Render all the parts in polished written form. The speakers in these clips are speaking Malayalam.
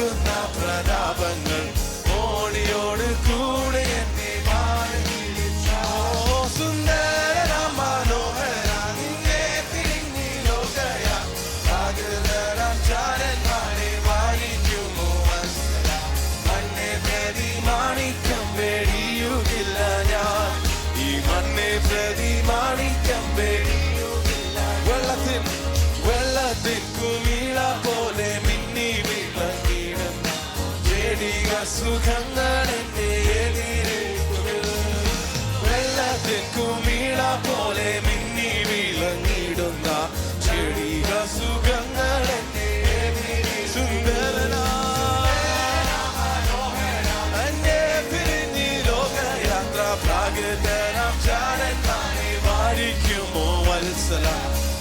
പോകുന്ന പ്രതാപങ്ങൾ ഓടിയോട് കൂടെ എന്നെ സുന്ദര മനോഹര നിന്നെ തിരിഞ്ഞി ലോകയാ സാഗരം ചാരന്മാരെ വായിക്കുമോ മണ്ണെ പ്രതി മാണിക്കം വെടിയുകില്ല ഞാൻ ഈ മണ്ണെ പ്രതി മാണിക്കം വെടിയുകില്ല വെള്ളത്തിൻ കുമിള പോലെ മിന്നി വിളങ്ങിടും ചെടിക സുഖങ്ങൾ എന്നെ വെള്ളത്തിൻ കുമിള പോലെ മിന്നി വിളങ്ങിടുന്ന ചെടിക സുഖങ്ങൾ എന്നെ സുന്ദരനാ എന്നെ പിരിഞ്ഞി ലോകയാത്ര പ്രാകൃതനാം ചാരന്മാരെ വാരിക്കുമോ വത്സല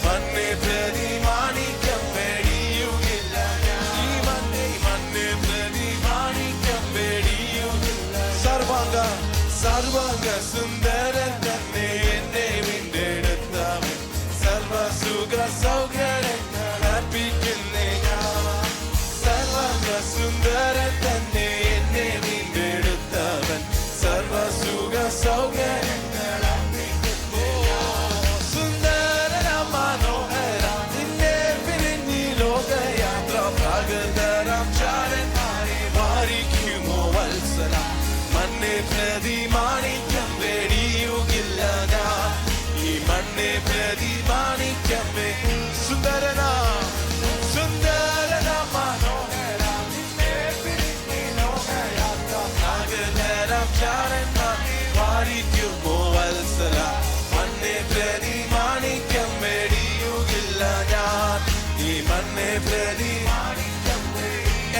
മണ്ണെ പ്രതി മാണിക്കം വെടിയുകില്ല ഈ മണ്ണെ പ്രതി മാണിക്കം വെടിയുകില്ല സർവാംഗ സുന്ദരൻ തന്നെ എന്നെ വീണ്ടെടുത്തവൻ സർവസുഖ സൗകര്യങ്ങൾ അർപ്പിക്കുന്നേ ഞാൻ സർവാംഗ സുന്ദരൻ തന്നെ എന്നെ വീണ്ടെടുത്തവൻ സർവസുഖ സൗകര്യങ്ങൾ അർപ്പിക്കുന്നേ സുന്ദര മനോഹര നിന്നെ പിരിഞ്ഞി ലോകയാത്ര പ്രാകൃതരാം ചാരന്മാരെ വാരിക്കുമോ വത്സല മണ്ണെ പ്രതി മാണിക്കം വെടിയുകില്ല ഞാൻ ഈ മണ്ണെ പ്രതി മാണിക്കം സുന്ദരനാ മനോഹര നിന്നെ പിരിഞ്ഞി ലോകയാത്ര പ്രാകൃതരാം ചാരന്മാരെ വാരിക്കുമോ വത്സല മണ്ണെ പ്രതി മാണിക്കം വെടിയുകില്ല ഞാൻ ഈ മണ്ണെ പ്രതി മാണിക്കം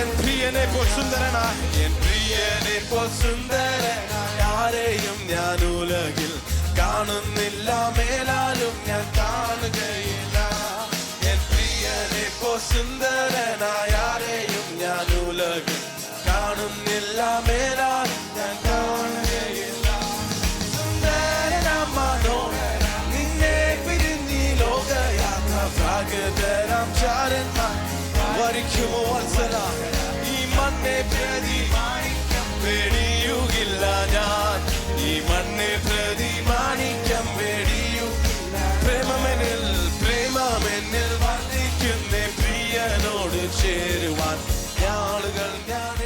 എൻ പ്രിയനെ പോൽ സുന്ദരനാ എൻ പ്രിയനെ പോൽ സുന്ദരനായ ആരെയും ഞാൻ ഉലകിൽ കാണുന്നില്ല മേലാലും ഞാൻ കാണുകയില്ല എൻ പ്രിയനെ പോൽ സുന്ദരനായ ആരെയും ഞാൻ ഉലകിൽ കാണുന്നില്ല മേലാലും ഞാൻ കാണുകയില്ല സുന്ദരന മനോഹര നിന്നെ പിരിഞ്ഞി ലോകയാത്ര പ്രാകൃതരാം ചാരന്മാർ വാരിക്കുമോ വത്സല ഈ മണ്ണെ പ്രതി മാണിക്കം വെടിയുകില്ല ഞാൻ ഈ മണ്ണെ പ്രതി മാണിക്കം വെടിയുകില്ല പ്രേമമെന്നിൽ വർദ്ധിക്കുന്ന പ്രിയനോട് ചേരുവാൻ നാളുകൾ ഞാൻ